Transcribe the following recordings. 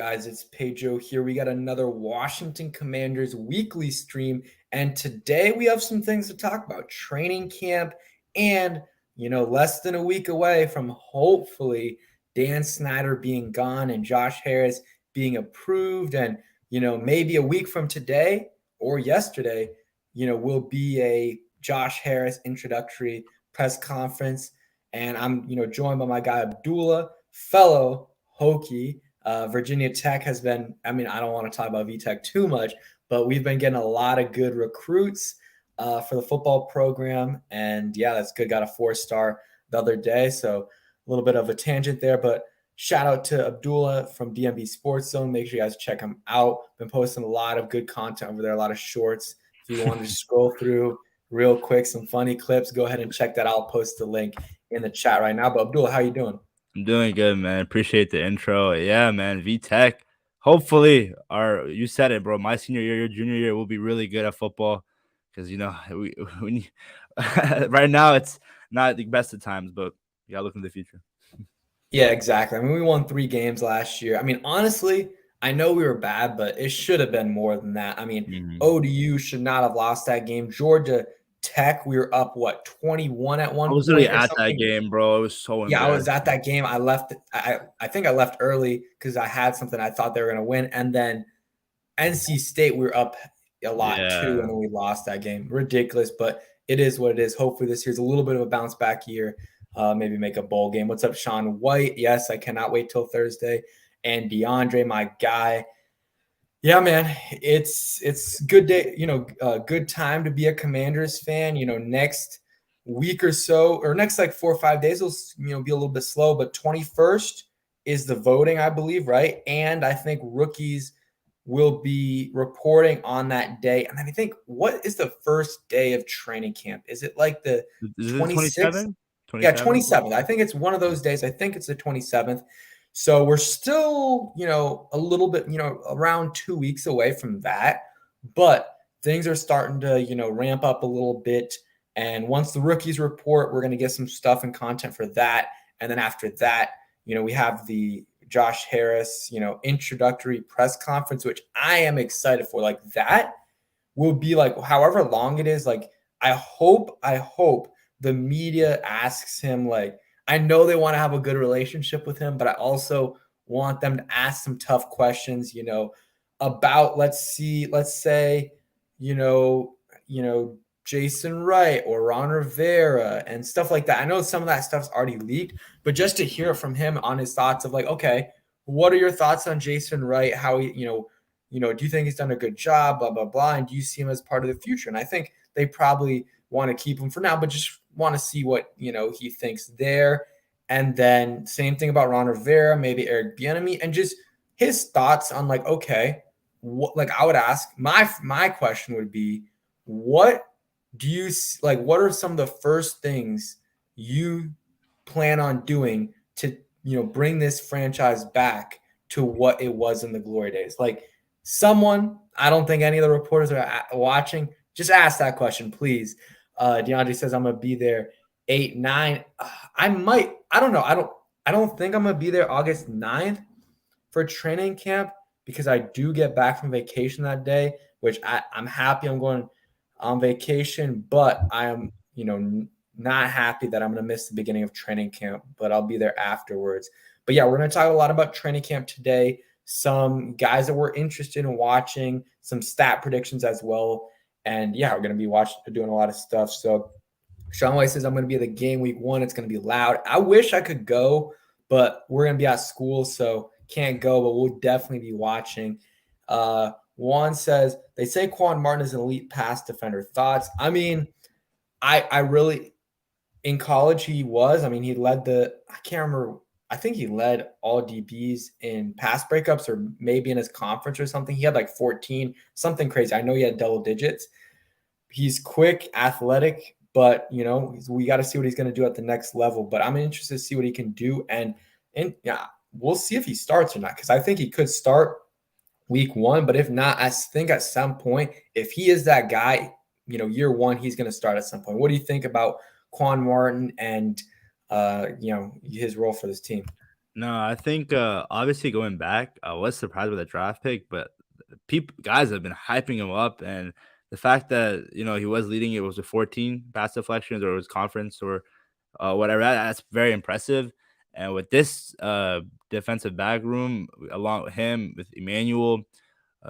Guys, it's Pedro here. We got another Washington Commanders weekly stream, and today we have some things to talk about. Training camp and, less than a week away from hopefully Dan Snyder being gone and Josh Harris being approved, and, maybe a week from today or yesterday, will be a Josh Harris introductory press conference. And I'm, joined by my guy Abdullah, fellow Hokie. Virginia Tech has been, I don't want to talk about VTech too much, but we've been getting a lot of good recruits for the football program. And yeah, that's good. Got a 4-star the other day. So a little bit of a tangent there, but shout out to Abdullah from DMV Sports Zone. Make sure you guys check him out. Been posting a lot of good content over there, a lot of shorts. If you want to just scroll through real quick, some funny clips, go ahead and check that out. I'll post the link in the chat right now. But Abdullah, how you doing? I'm doing good, man. Appreciate the intro. Yeah, man. VTech. Hopefully, you said it, bro. My senior year, your junior year, will be really good at football because we right now it's not the best of times, but you gotta look in the future. Yeah, exactly. We won 3 games last year. Honestly, I know we were bad, but it should have been more than that. Mhm. ODU should not have lost that game. Georgia Tech, we were up, 21 at I one was literally point or at that something? game, bro. It was so Yeah, I was at embarrassing. that game. I left. I think I left early because I had something I thought they were going to win. And then NC State, we were up a lot too, Yeah. and then we lost that game. Ridiculous, but it is what it is. Hopefully, this year's a little bit of a bounce back year. Maybe make a bowl game. What's up, Sean White? Yes, I cannot wait till Thursday. And DeAndre, my guy. Yeah, man, it's good day. Good time to be a Commanders fan. Next week or so, or next like 4 or 5 days will be a little bit slow. But 21st is the voting, I believe, right? And I think rookies will be reporting on that day. And I think, what is the first day of training camp? Is it like the Is it 26th? 27? Yeah, 27? 27th. I think it's one of those days. I think it's the 27th. So we're still, a little bit, around 2 weeks away from that. But things are starting to, ramp up a little bit. And once the rookies report, we're going to get some stuff and content for that. And then after that, we have the Josh Harris, introductory press conference, which I am excited for. Like, that will be like however long it is. Like, I hope the media asks him, like, I know they want to have a good relationship with him, but I also want them to ask some tough questions, about, let's say, you know, Jason Wright or Ron Rivera and stuff like that. I know some of that stuff's already leaked, but just to hear from him on his thoughts of, like, okay, what are your thoughts on Jason Wright? How he, do you think he's done a good job? Blah, blah, blah. And do you see him as part of the future? And I think they probably want to keep him for now, but just want to see what, he thinks there. And then same thing about Ron Rivera, maybe Eric Bieniemy, and just his thoughts on, like, okay, what, like, I would ask, my question would be, what do you like? What are some of the first things you plan on doing to, bring this franchise back to what it was in the glory days? Like, someone, I don't think any of the reporters are watching. Just ask that question, please. DeAndre says I'm gonna be there 8, 9. I might. I don't know. I don't think I'm gonna be there August 9th for training camp because I do get back from vacation that day, which I'm happy I'm going on vacation, but I am, not happy that I'm going to miss the beginning of training camp, but I'll be there afterwards. But yeah, we're going to talk a lot about training camp today, some guys that we're interested in watching, some stat predictions as well. And yeah, we're going to be doing a lot of stuff. So Sean White says, I'm going to be at the game week 1. It's going to be loud. I wish I could go, but we're going to be at school, so can't go, but we'll definitely be watching. Juan says, they say Quan Martin is an elite pass defender. Thoughts? I really, in college, he was. He led I can't remember. I think he led all DBs in pass breakups, or maybe in his conference or something. He had like 14, something crazy. I know he had double digits. He's quick, athletic, but we got to see what he's going to do at the next level. But I'm interested to see what he can do, and yeah, we'll see if he starts or not, because I think he could start week 1. But if not, I think at some point, if he is that guy, year 1, he's going to start at some point. What do you think about Quan Martin and his role for this team? No, I think obviously going back, I was surprised with the draft pick, but people guys have been hyping him up, and the fact that he was leading it was with 14 pass deflections or it was conference or whatever. That's very impressive. And with this defensive back room, along with him, with Emmanuel,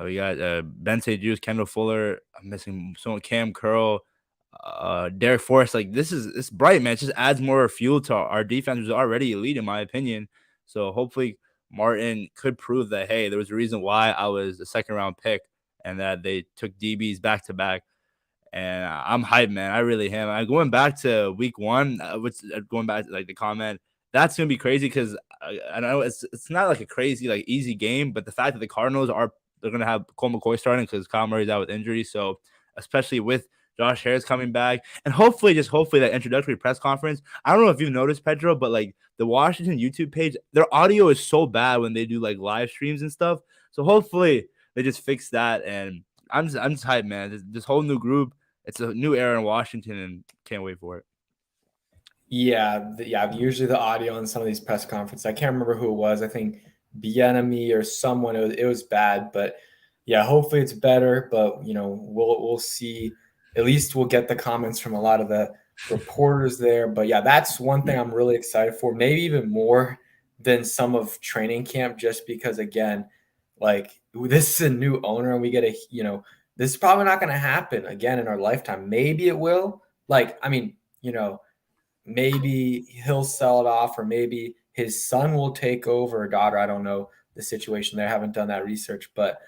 we got Ben Juice, Kendall Fuller. I'm missing someone, Cam Curl, Derek Forrest. Like it's bright, man. It just adds more fuel to our defense, which is already elite in my opinion. So hopefully Martin could prove that hey, there was a reason why I was a second round pick and that they took DBs back to back. And I'm hyped, man. I really am. I going back to week one, going back to like the comment, that's gonna be crazy because I know it's not like a crazy like easy game, but the fact that the Cardinals they're gonna have Cole McCoy starting because Kyle Murray's out with injury, so especially with Josh Harris coming back, and hopefully that introductory press conference. I don't know if you've noticed, Pedro, but like the Washington YouTube page, their audio is so bad when they do like live streams and stuff. So hopefully they just fix that, and I'm just hyped, man. This whole new group, it's a new era in Washington, and can't wait for it. Yeah. Usually the audio in some of these press conferences, I can't remember who it was. I think Bienemy or someone. It was bad, but yeah, hopefully it's better. But we'll see. At least we'll get the comments from a lot of the reporters there. But yeah, that's one thing I'm really excited for. Maybe even more than some of training camp, just because again, like this is a new owner, and we get this is probably not going to happen again in our lifetime. Maybe it will. Like, I mean, maybe he'll sell it off, or maybe his son will take over, or daughter. I don't know the situation there. I haven't done that research, but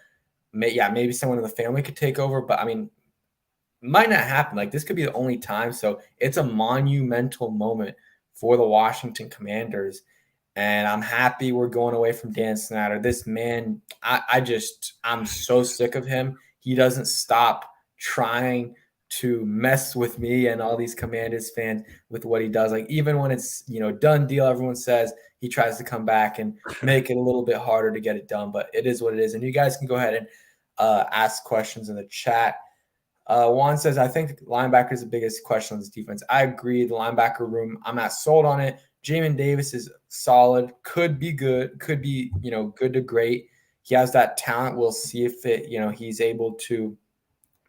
maybe someone in the family could take over. But I mean, might not happen. Like this could be the only time. So it's a monumental moment for the Washington Commanders. And I'm happy we're going away from Dan Snyder. This man, I'm so sick of him. He doesn't stop trying to mess with me and all these Commanders fans with what he does. Like even when it's done deal, everyone says he tries to come back and make it a little bit harder to get it done. But it is what it is. And you guys can go ahead and ask questions in the chat. Juan says, I think linebacker is the biggest question on this defense. I agree. The linebacker room, I'm not sold on it. Jamin Davis is solid, could be good, could be, good to great. He has that talent. We'll see if he's able to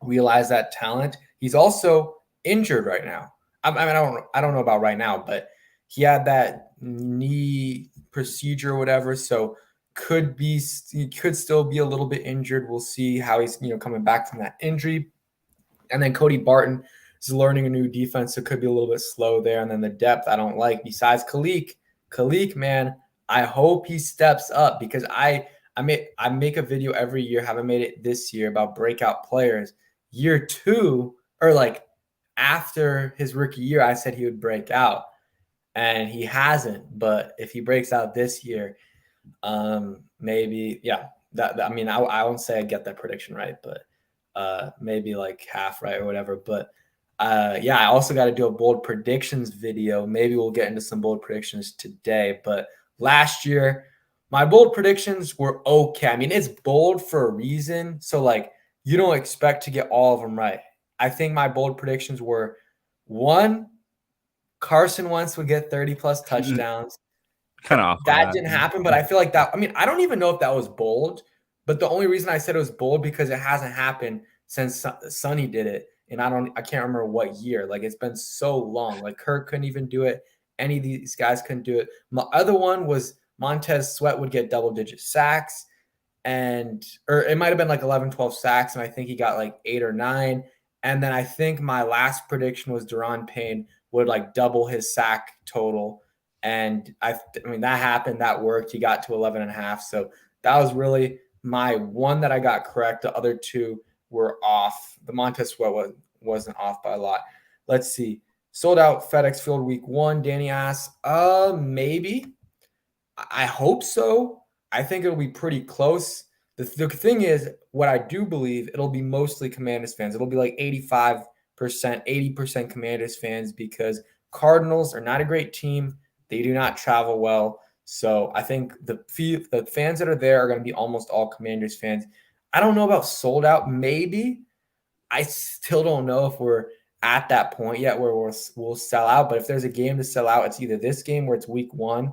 realize that talent. He's also injured right now. I mean, I don't know about right now, but he had that knee procedure or whatever. So he could still be a little bit injured. We'll see how he's, coming back from that injury. And then Cody Barton is learning a new defense, so it could be a little bit slow there. And then the depth I don't like. Besides Kalik, man, I hope he steps up because I make a video every year. Haven't made it this year about breakout players. Year 2 or like after his rookie year, I said he would break out, and he hasn't. But if he breaks out this year, maybe I mean, I won't say I get that prediction right, but maybe like half right or whatever. But I also got to do a bold predictions video. Maybe we'll get into some bold predictions today. But last year, my bold predictions were okay. I mean, it's bold for a reason. So like, you don't expect to get all of them right. I think my bold predictions were: 1, Carson Wentz would get 30 plus touchdowns. Kind of off on That that. didn't happen, but I feel like that. I mean, I don't even know if that was bold, but the only reason I said it was bold because it hasn't happened since Sonny did it, and I can't remember what year. Like it's been so long. Like Kirk couldn't even do it. Any of these guys couldn't do it. My other one was Montez Sweat would get double-digit sacks, or it might have been like 11, 12 sacks, and I think he got like 8 or 9. And then I think my last prediction was Daron Payne would like double his sack total. And I mean, that happened. That worked. He got to 11 and a half. So that was really my one that I got correct. The other 2 were off. The Montez Sweat wasn't off by a lot. Let's see. Sold out FedEx Field week 1. Danny asks, maybe. I hope so. I think it'll be pretty close. The thing is, what I do believe, it'll be mostly Commanders fans. It'll be like 85%, 80% Commanders fans because Cardinals are not a great team. They do not travel well. So I think the fans that are there are going to be almost all Commanders fans. I don't know about sold out. Maybe. I still don't know if we're at that point yet where we'll sell out. But if there's a game to sell out, it's either this game where it's week 1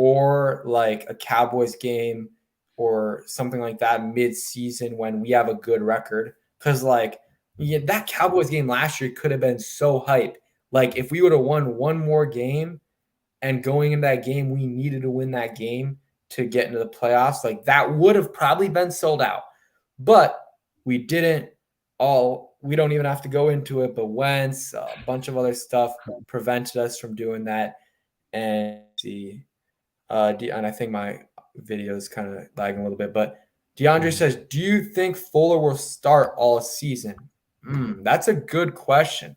or like a Cowboys game or something like that mid-season when we have a good record. Because like yeah, that Cowboys game last year could have been so hype. Like if we would have won one more game and going into that game, we needed to win that game to get into the playoffs. Like that would have probably been sold out, but we didn't. All we don't even have to go into it, but Wentz, a bunch of other stuff prevented us from doing that. And see, and I think my video is kind of lagging a little bit, but DeAndre says, "Do you think Fuller will start all season?" That's a good question.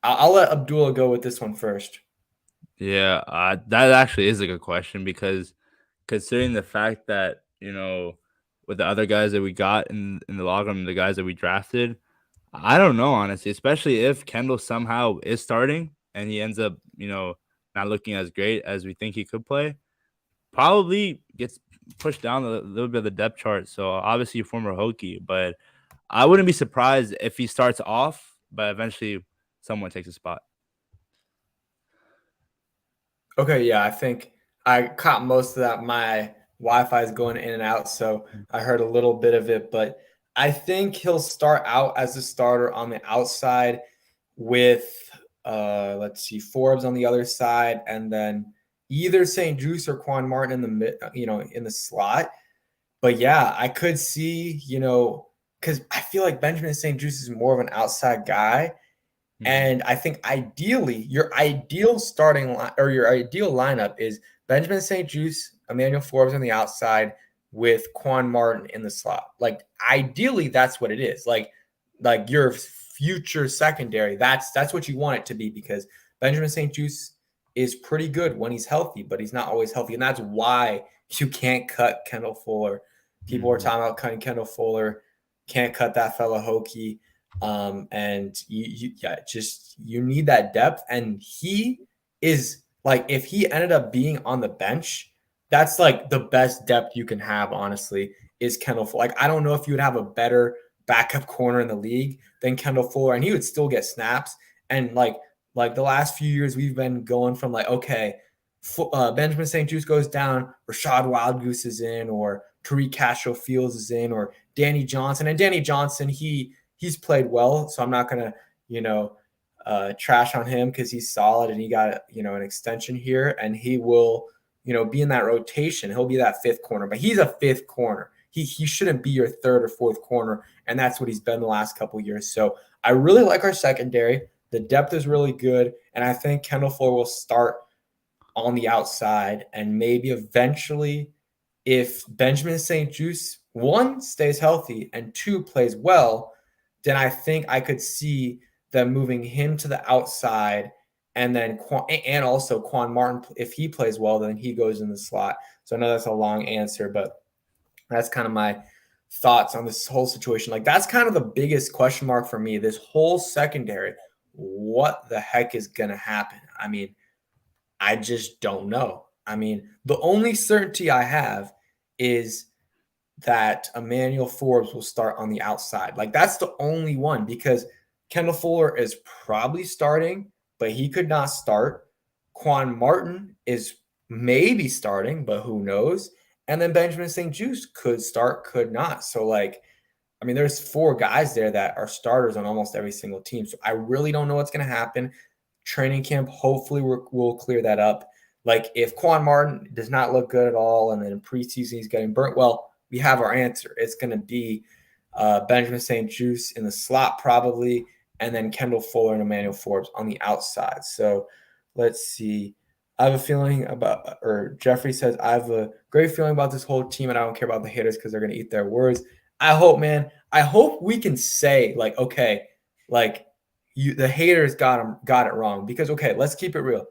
I'll let Abdullah go with this one first. Yeah, that actually is a good question because considering the fact that, with the other guys that we got in the locker room, the guys that we drafted, I don't know, honestly, especially if Kendall somehow is starting and he ends up, not looking as great as we think he could play, probably gets pushed down a little bit of the depth chart. So obviously former Hokie, but I wouldn't be surprised if he starts off, but eventually someone takes a spot. Okay, yeah, I think I caught most of that. My Wi-Fi is going in and out, so I heard a little bit of it, but I think he'll start out as a starter on the outside with let's see, Forbes on the other side, and then either St. Juice or Quan Martin in the in the slot. But yeah, I could see, because I feel like Benjamin St. Juice is more of an outside guy. Mhm. And I think ideally, your ideal starting line or your ideal lineup is Benjamin St. Juice, Emmanuel Forbes on the outside with Quan Martin in the slot. Like ideally, that's what it is. Like your future secondary. That's what you want it to be because Benjamin St. Juice is pretty good when he's healthy, but he's not always healthy, and that's why you can't cut Kendall Fuller. People are Mhm. talking about cutting Kendall Fuller. Can't cut that fella Hokie. And you need that depth. And he is like, if he ended up being on the bench, that's like the best depth you can have, honestly, is Kendall Fuller. Like, I don't know if you would have a better backup corner in the league than Kendall Fuller, and he would still get snaps. And like the last few years, we've been going from like, okay, Benjamin St. Juice goes down, Rashad Wildgoose is in, or Tariq Castro Fields is in, or Danny Johnson. And Danny Johnson, he's played well, so I'm not gonna, trash on him because he's solid and he got an extension here, and he will be in that rotation. He'll be that fifth corner, but he's a fifth corner. He shouldn't be your third or fourth corner, and that's what he's been the last couple of years. So I really like our secondary. The depth is really good, and I think Kendall Fuller will start on the outside, and maybe eventually, if Benjamin St. Juice one stays healthy and two plays well, then I think I could see them moving him to the outside, and then and also Quan Martin, if he plays well, then he goes in the slot. So I know that's a long answer, but that's kind of my thoughts on this whole situation. Like that's kind of the biggest question mark for me. This whole secondary, what the heck is going to happen? I mean, I just don't know. I mean, the only certainty I have is that Emmanuel Forbes will start on the outside. Like that's the only one because Kendall Fuller is probably starting, but he could not start. Quan Martin is maybe starting, but who knows? And then Benjamin St. Juice could start, could not. So like, I mean, there's four guys there that are starters on almost every single team. So I really don't know what's going to happen. Training camp, hopefully, we'll clear that up. Like if Quan Martin does not look good at all, and then in preseason he's getting burnt, well, we have our answer. It's going to be Benjamin St. Juice in the slot probably, and then Kendall Fuller and Emmanuel Forbes on the outside. So let's see. I have a feeling about, or Jeffrey says, I have a great feeling about this whole team, and I don't care about the haters because they're going to eat their words. I hope, man. I hope we can say like, okay, like the haters got it wrong because okay, let's keep it real.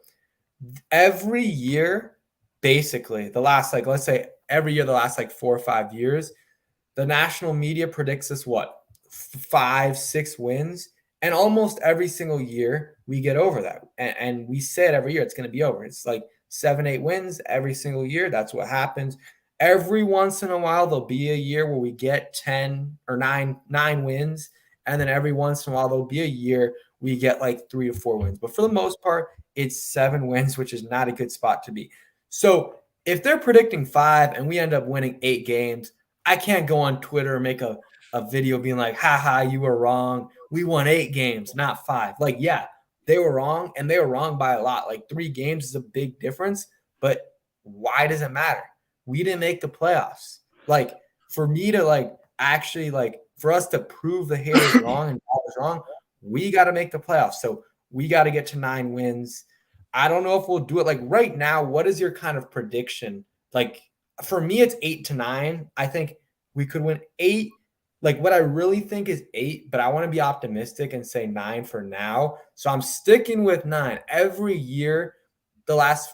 Every year, basically, the last like let's say every year, the last like 4 or 5 years, the national media predicts us what 5, 6 wins, and almost every single year we get over that, and we say it every year it's going to be over. It's like 7, 8 wins every single year. That's what happens. Every once in a while, there'll be a year where we get 10 or 9 wins, and then every once in a while there'll be a year we get like 3 or 4 wins. But for the most part, it's 7 wins, which is not a good spot to be. So if they're predicting 5 and we end up winning 8 games, I can't go on Twitter and make a video being like, haha, you were wrong. We won 8 games, not 5. Like, yeah, they were wrong and they were wrong by a lot. Like 3 games is a big difference, but why does it matter? We didn't make the playoffs. Like, for me to like actually like for us to prove the haters wrong and all is wrong, we got to make the playoffs. So we got to get to 9 wins. I don't know if we'll do it. Like right now, what is your kind of prediction? Like for me, it's 8 to 9. I think we could win 8. Like what I really think is 8, but I want to be optimistic and say 9 for now. So I'm sticking with 9 every year. The last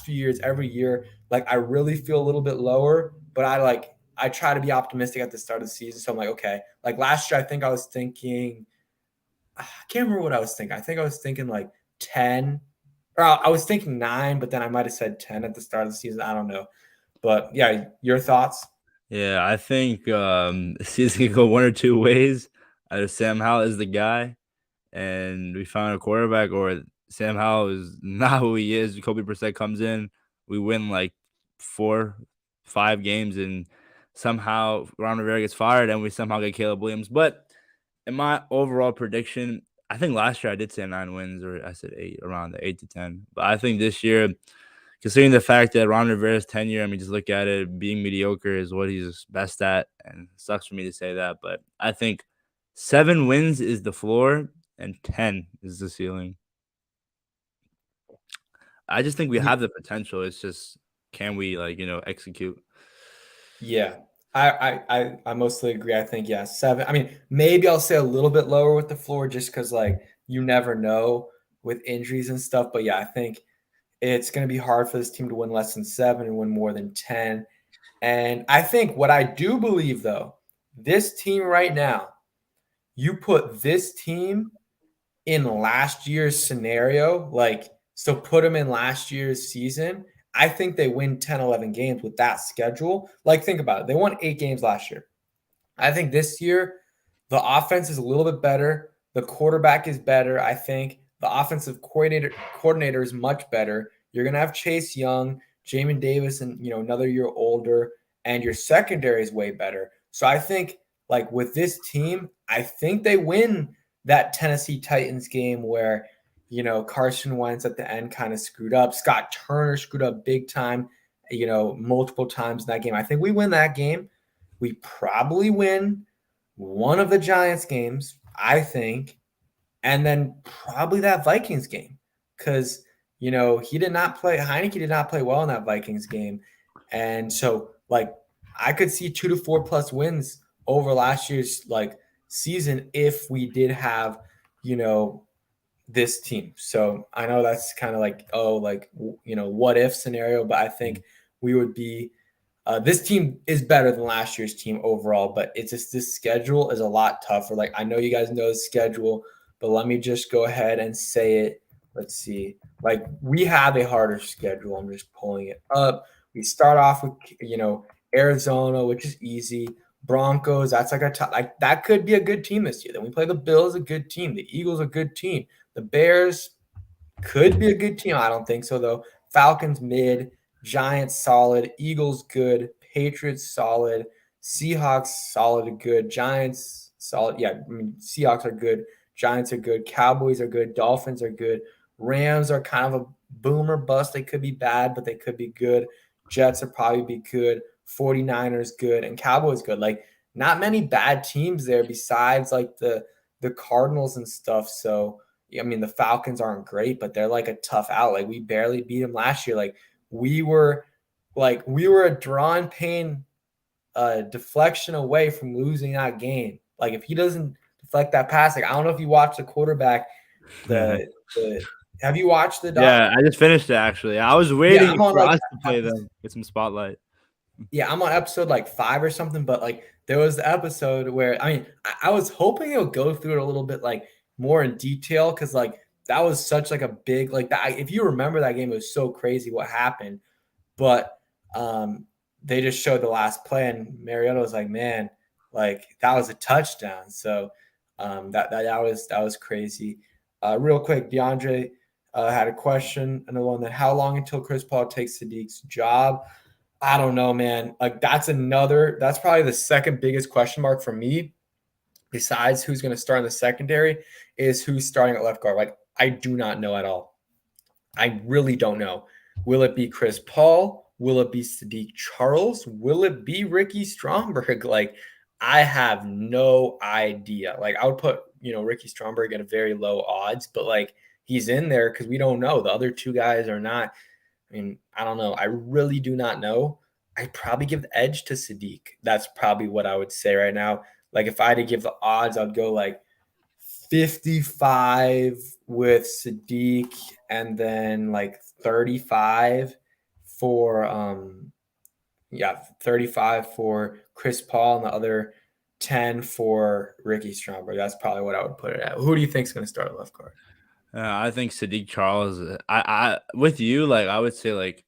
few years, every year, like I really feel a little bit lower, but I try to be optimistic at the start of the season. So I'm like, okay, like last year, I think I was thinking, I can't remember what I was thinking. I think I was thinking like 10, or I was thinking 9, but then I might have said 10 at the start of the season. I don't know. But yeah, your thoughts? Yeah, I think the season could go one or two ways. Either Sam Howell is the guy, and we found a quarterback, or Sam Howell is not who he is. Jacoby Brissett comes in, we win like 4, 5 games, and somehow Ron Rivera gets fired, and we somehow get Caleb Williams. But in my overall prediction, I think last year I did say 9 wins, or I said 8, around the 8 to 10. But I think this year, considering the fact that Ron Rivera's tenure, I mean, just look at it, being mediocre is what he's best at, and it sucks for me to say that, but I think 7 wins is the floor and 10 is the ceiling. I just think we have the potential. It's just, can we, like, execute? Yeah, I mostly agree. I think yeah, 7. I mean, maybe I'll say a little bit lower with the floor just because like you never know with injuries and stuff. But yeah, I think it's going to be hard for this team to win less than 7 and win more than 10. And I think what I do believe though, this team right now, you put this team in last year's scenario, like so put them in last year's season, I think they win 10, 11 games with that schedule. Like think about it. They won 8 games last year. I think this year the offense is a little bit better. The quarterback is better. I think the offensive coordinator is much better. You're gonna have Chase Young, Jamin Davis, and another year older, and your secondary is way better. So I think like with this team, I think they win that Tennessee Titans game where Carson Wentz at the end kind of screwed up. Scott Turner screwed up big time, multiple times in that game. I think we win that game. We probably win one of the Giants games, I think, and then probably that Vikings game because he did not play. Heineke did not play well in that Vikings game, and so like I could see 2 to 4 plus wins over last year's like season if we did have you know this team. So I know that's kind of like what if scenario, but I think we would be this team is better than last year's team overall, but it's just this schedule is a lot tougher. Like I know you guys know the schedule, but let me just go ahead and say it. Let's see. Like we have a harder schedule. I'm just pulling it up. We start off with Arizona, which is easy. Broncos, that's like like that could be a good team this year. Then we play the Bills, a good team. The Eagles, a good team. The Bears could be a good team. I don't think so though. Falcons mid, Giants solid, Eagles good, Patriots solid, Seahawks solid to good, Giants solid. Yeah, I mean Seahawks are good, Giants are good, Cowboys are good, Dolphins are good, Rams are kind of a boomer bust. They could be bad, but they could be good. Jets are probably be good. 49ers good and Cowboys good. Like not many bad teams there besides like the Cardinals and stuff. So I mean, the Falcons aren't great, but they're like a tough out. Like we barely beat them last year. We were we were a drawn pain deflection away from losing that game. Like if he doesn't deflect that pass, like I don't know if you watched the quarterback. The have you watched the doc? Yeah, I just finished it, actually. I was Yeah, waiting I'm on for like us to play them, get some spotlight. yeah, I'm on episode like 5 or something, but like there was the episode where I mean I was hoping it would go through it a little bit like more in detail because like that was such like a big like that. If you remember that game, it was so crazy what happened. But they just showed the last play, and Mariota was like, "Man, like that was a touchdown." So that was crazy. Real quick, DeAndre, Had a question, another one that how long until Chris Paul takes Sadiq's job? I don't know, man. Like that's probably the second biggest question mark for me, besides who's going to start in the secondary, is who's starting at left guard. Like I do not know at all. I really don't know. Will it be Chris Paul? Will it be Sadiq Charles? Will it be Ricky Stromberg? Like I have no idea. Like I would put, Ricky Stromberg at a very low odds, but like he's in there because we don't know. The other two guys are not. I mean, I don't know. I really do not know. I'd probably give the edge to Sadiq. That's probably what I would say right now. Like if I had to give the odds, I'd go like 55 with Sadiq and then like 35 for 35 for Chris Paul and the other 10 for Ricky Stromberg. That's probably what I would put it at. Who do you think is going to start at left guard? I think Sadiq Charles. I with you, like I would say, like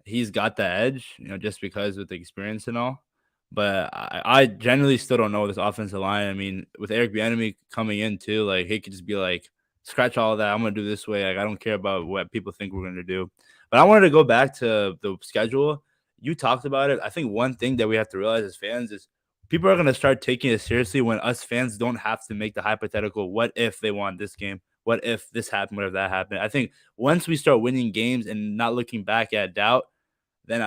he's got the edge, just because with the experience and all. But I generally still don't know this offensive line. I mean, with Eric Bieniemy coming in too, like he could just be like, scratch all that. I'm gonna do this way. Like I don't care about what people think we're gonna do. But I wanted to go back to the schedule. You talked about it. I think one thing that we have to realize as fans is people are gonna start taking it seriously when us fans don't have to make the hypothetical. What if they won this game? What if this happened? What if that happened? I think once we start winning games and not looking back at doubt, then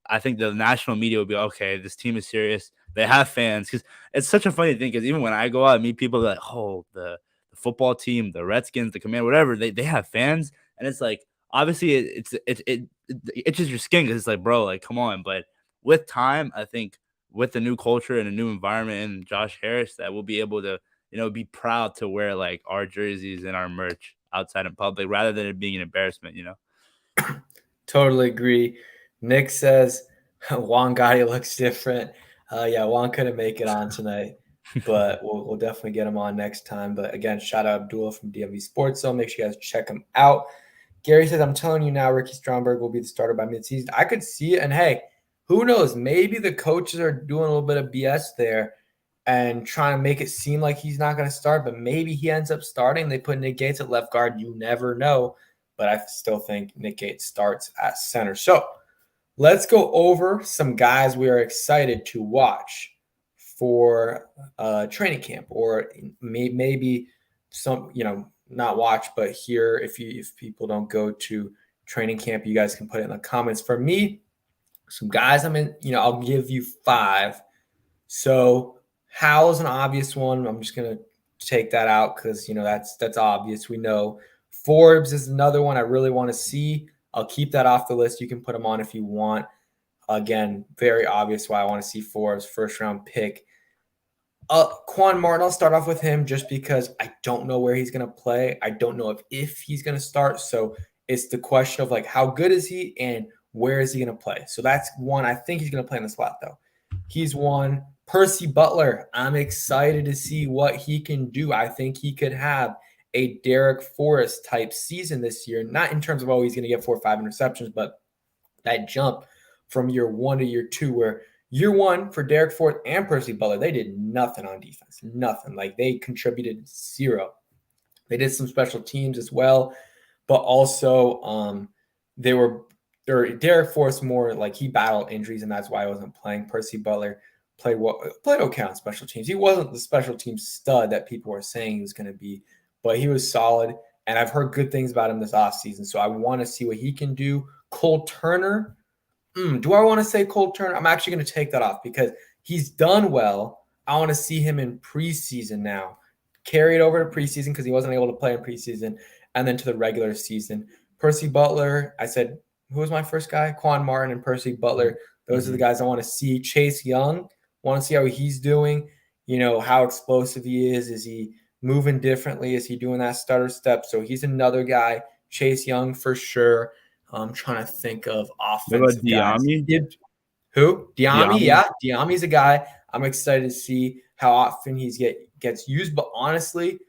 I think the national media would be okay. This team is serious. They have fans because it's such a funny thing. Because even when I go out and meet people, they're like, "Oh, the football team, the Redskins, the Command, whatever." They have fans, and it's like obviously it itches your skin because it's like, bro, like come on. But with time, I think with the new culture and a new environment and Josh Harris, that we'll be able to be proud to wear like our jerseys and our merch outside in public rather than it being an embarrassment. Totally agree. Nick says Juan Gotti looks different. Yeah, Juan couldn't make it on tonight, but we'll definitely get him on next time. But again, shout out Abdullah from DMV Sports Zone. Make sure you guys check him out. Gary says, I'm telling you now, Ricky Stromberg will be the starter by midseason. I could see it. And hey, who knows? Maybe the coaches are doing a little bit of BS there and trying to make it seem like he's not going to start, but maybe he ends up starting. They put Nick Gates at left guard. You never know. But I still think Nick Gates starts at center. So let's go over some guys we are excited to watch for training camp, or maybe some, not watch, but hear. If people don't go to training camp, you guys can put it in the comments. For me, some guys I'm in, I'll give you 5. So Howell's an obvious one. I'm just gonna take that out because that's obvious. We know Forbes is another one I really want to see. I'll keep that off the list. You can put him on if you want. Again, very obvious why I want to see Forbes, first round pick. Quan Martin, I'll start off with him just because I don't know where he's going to play. I don't know if he's going to start. So it's the question of like, how good is he and where is he going to play? So that's one. I think he's going to play in the slot though. He's one. Percy Butler, I'm excited to see what he can do. I think he could have a Derek Forrest type season this year, not in terms of, he's going to get 4 or 5 interceptions, but that jump from year 1 to year 2, where year 1 for Derek Forrest and Percy Butler, they did nothing on defense, nothing. Like they contributed 0. They did some special teams as well, but also Derek Forrest more like he battled injuries, and that's why I wasn't playing. Percy Butler played okay on special teams. He wasn't the special team stud that people were saying he was going to be, but he was solid, and I've heard good things about him this offseason, so I want to see what he can do. Cole Turner, do I want to say Cole Turner? I'm actually going to take that off because he's done well. I want to see him in preseason now. Carry it over to preseason because he wasn't able to play in preseason, and then to the regular season. Percy Butler, I said, who was my first guy? Quan Martin and Percy Butler. Those are the guys I want to see. Chase Young, want to see how he's doing, how explosive he is. Is he moving differently? Is he doing that stutter step? So he's another guy. Chase Young for sure. I'm trying to think of What about offensive guys. Diami? Who? Diami, Diami? yeah. Diami's a guy I'm excited to see how often he gets used. But honestly,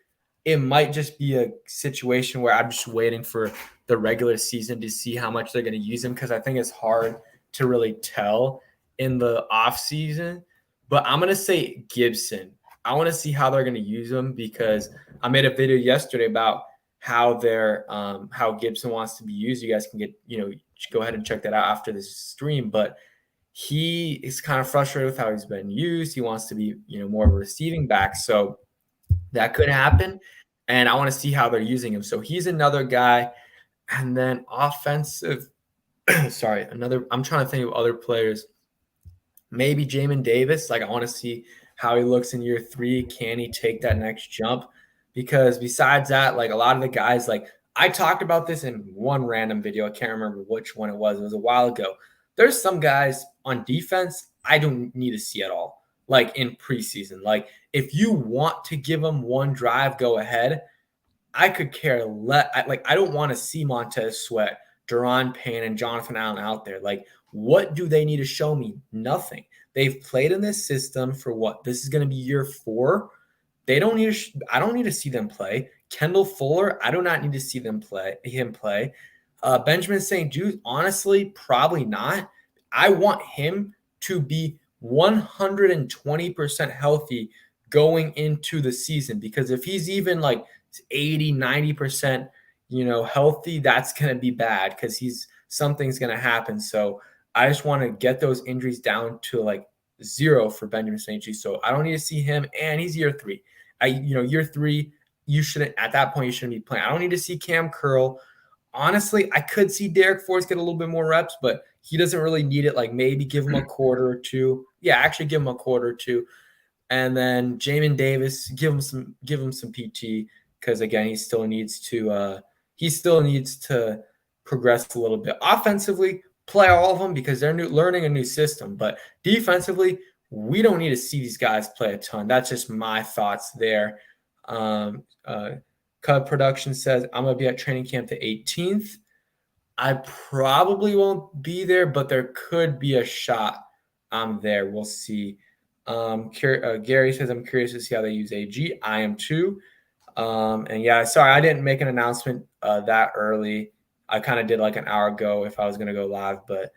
it might just be a situation where I'm just waiting for the regular season to see how much they're going to use him, because I think it's hard to really tell in the off season. But I'm going to say Gibson. I want to see how they're going to use him because I made a video yesterday about how Gibson wants to be used. You guys can go ahead and check that out after this stream. But he is kind of frustrated with how he's been used. He wants to be more of a receiving back. So that could happen. And I want to see how they're using him. So he's another guy. And then offensive, sorry, I'm trying to think of other players. Maybe Jamin Davis. Like, I want to see how he looks in year 3. Can he take that next jump? Because besides that, like, a lot of the guys, like, I talked about this in one random video. I can't remember which one it was. It was a while ago. There's some guys on defense I don't need to see at all, like in preseason. Like, if you want to give them one drive, go ahead. I could care less. I don't want to see Montez Sweat, Deron Payne, and Jonathan Allen out there. Like, what do they need to show me? Nothing. They've played in this system for what? This is going to be year 4. They don't need to. I don't need to see them play. Kendall Fuller, I do not need to see him play. Benjamin St. Jude, honestly, probably not. I want him to be 120% healthy going into the season, because if he's even like 80, 90%, healthy, that's going to be bad, because something's going to happen. So I just want to get those injuries down to like 0 for Benjamin St. Jude. So I don't need to see him, and he's year 3. Year 3, at that point, you shouldn't be playing. I don't need to see Cam Curl. Honestly, I could see Derek Force get a little bit more reps, but he doesn't really need it. Like, maybe give him a quarter or two. Yeah, actually give him a quarter or two. And then Jamin Davis, give him some PT, because again, he still needs to progress a little bit. Offensively, play all of them because they're learning a new system. But defensively, we don't need to see these guys play a ton. That's just my thoughts there. Cub Production says, I'm going to be at training camp the 18th. I probably won't be there, but there could be a shot I'm there. We'll see. Gary says, I'm curious to see how they use AG. I am too. And yeah, sorry, I didn't make an announcement that early. I kind of did like an hour ago if I was going to go live, but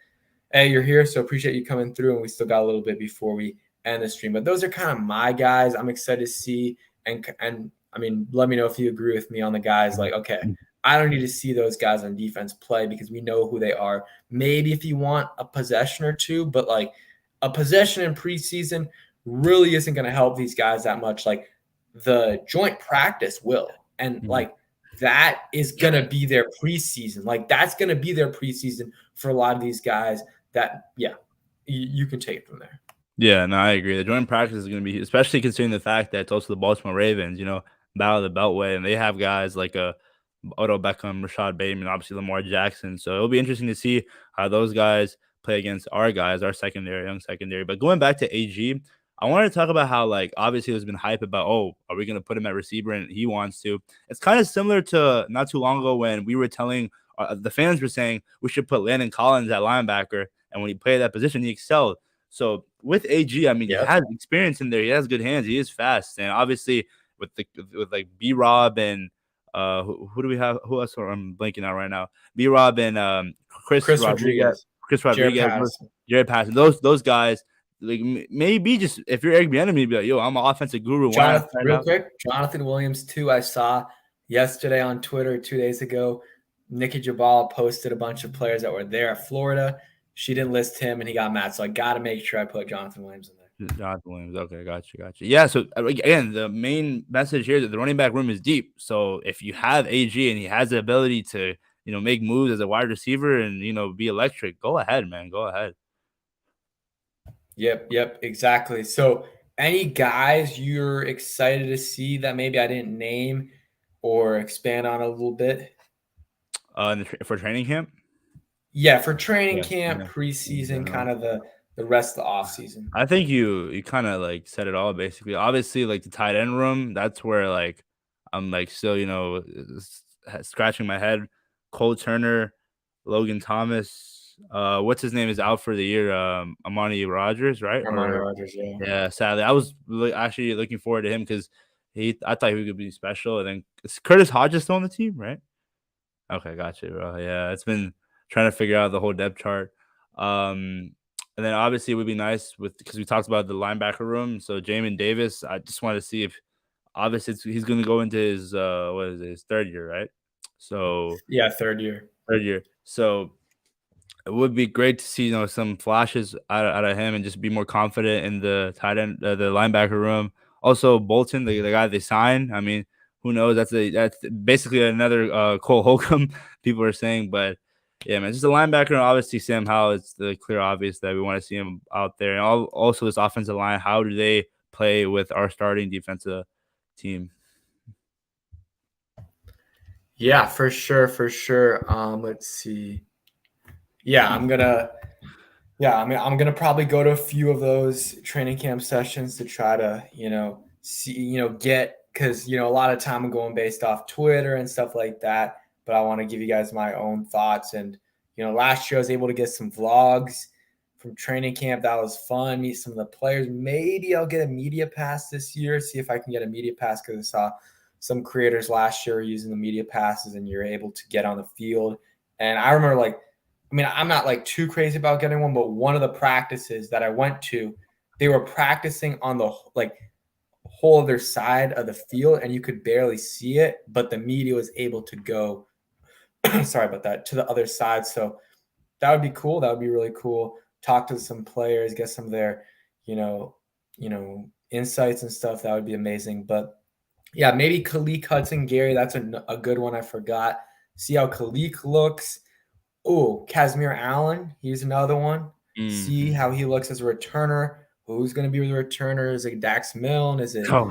hey, you're here, so appreciate you coming through, and we still got a little bit before we end the stream. But those are kind of my guys I'm excited to see, and I mean, let me know if you agree with me on the guys. Like, okay, I don't need to see those guys on defense play because we know who they are. Maybe if you want a possession or two, but like a possession in preseason really isn't going to help these guys that much. Like, the joint practice will, and like that is going to be their preseason. Like, that's going to be their preseason for a lot of these guys. That, yeah, you can take it from there. Yeah, no, I agree. The joint practice is going to be, especially considering the fact that it's also the Baltimore Ravens, battle of the Beltway, and they have guys like Odell Beckham, Rashad Bateman, obviously Lamar Jackson. So it'll be interesting to see how those guys play against our guys, our young secondary. But going back to AG, I wanted to talk about how, like, obviously there's been hype about, oh, are we going to put him at receiver? And he wants to. It's kind of similar to not too long ago when we were telling the fans were saying we should put Landon Collins at linebacker. And when he played that position, he excelled. So with AG, I mean, he has experience in there. He has good hands. He is fast. And obviously with like B-Rob and who do we have? Who else? I'm blanking out right now. B-Rob and Chris Rodriguez. Jared Patterson. Those guys, like, maybe just if you're Eric Bieniemy, be like, yo, I'm an offensive guru. Jonathan Williams too. I saw yesterday on Twitter 2 days ago, Nikki Jabal posted a bunch of players that were there at Florida. She didn't list him, and he got mad. So I got to make sure I put Jonathan Williams in there. Jonathan Williams. Okay, got you. Yeah, so again, the main message here is that the running back room is deep. So if you have AG and he has the ability to, make moves as a wide receiver and, be electric, go ahead, man. Go ahead. Yep, exactly. So any guys you're excited to see that maybe I didn't name or expand on a little bit? For training camp? Yeah, for training camp, preseason, kind of the rest of the offseason. I think you kind of like said it all basically. Obviously, like the tight end room, that's where like I'm like still, scratching my head. Cole Turner, Logan Thomas, what's his name is out for the year. Amani Rodgers, right? Rodgers, yeah. Yeah, sadly, I was actually looking forward to him because I thought he could be special. And then is Curtis Hodges still on the team, right? Okay, gotcha, bro. Yeah, it's been trying to figure out the whole depth chart. And then obviously it would be nice because we talked about the linebacker room. So Jamin Davis, I just want to see if obviously he's going to go into his his 3rd year, right? So Yeah, third year. third year. So it would be great to see, some flashes out of him and just be more confident in the tight end, the linebacker room. Also, Bolton, the guy they signed. I mean, who knows? That's basically another Cole Holcomb. People are saying, but yeah, man, just a linebacker. And obviously, Sam Howell. It's the clear obvious that we want to see him out there. And also, this offensive line. How do they play with our starting defensive team? Yeah, for sure, for sure. Let's see. Yeah, I'm gonna probably go to a few of those training camp sessions to try to, see, get because a lot of time I'm going based off Twitter and stuff like that. But I want to give you guys my own thoughts. And last year I was able to get some vlogs from training camp. That was fun. Meet some of the players. Maybe I'll get a media pass this year. See if I can get a media pass because I saw some creators last year using the media passes, and you're able to get on the field. And I remember I'm not like too crazy about getting one, but one of the practices that I went to, they were practicing on the whole other side of the field, and you could barely see it, but the media was able to go, sorry about that, to the other side. So that would be cool. That would be really cool. Talk to some players, get some of their, you know, insights and stuff. That would be amazing. But yeah, maybe Khalid Hudson Gary. That's a good one. I forgot. See how Khalid looks. Oh, Casimir Allen, he's another one. See Mhm. how he looks as a returner. Who's going to be the returner? Is it Dax Milne? Is it Oh,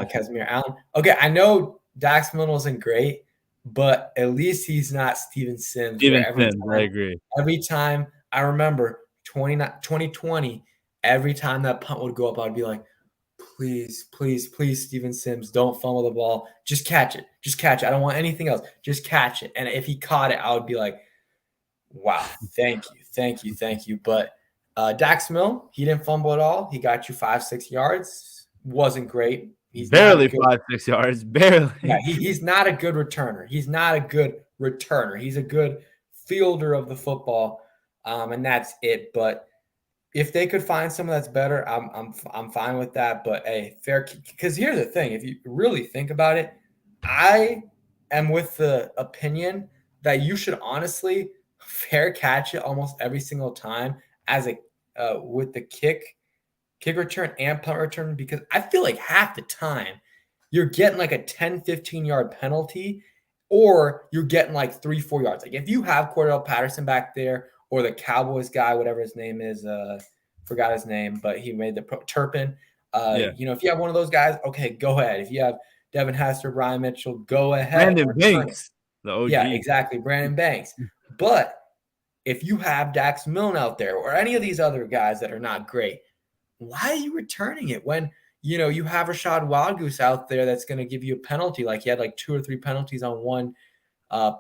Casimir Allen? Okay, I know Dax Milne wasn't great, but at least he's not Steven Sims, where Steven Sims. I agree. every time I remember 2020, every time that punt would go up, I'd be like, please, please, please, Steven Sims, don't fumble the ball. Just catch it. Just catch it. I don't want anything else. Just catch it. And if he caught it, I would be like, wow, thank you, thank you, thank you. But Dax Milne, he didn't fumble at all. He got you 5, 6 yards. Wasn't great. He's not a Barely good. 5, 6 yards, Yeah, barely. he's not a good returner. He's not a good returner. He's a good fielder of the football, and that's it. But if they could find someone that's better, I'm fine with that. But hey, fair, because here's the thing: if you really think about it, I am with the opinion that you should honestly fair catch it almost every single time as a with the kick return and punt return, because I feel like half the time you're getting like a 10, 15 yard penalty, or you're getting like 3, 4 yards. Like if you have Cordell Patterson back there, or the Cowboys guy, whatever his name is, forgot his name, but he made the Turpin. Yeah. If you have one of those guys, okay, go ahead. If you have Devin Hester, Brian Mitchell, go ahead, Brandon return it. Banks, the Yeah, OG. exactly. Brandon Banks. But if you have Dax Milne out there, or any of these other guys that are not great, why are you returning it when you have Rashad Wildgoose out there that's going to give you a penalty? Like he had like 2 or 3 penalties on one uh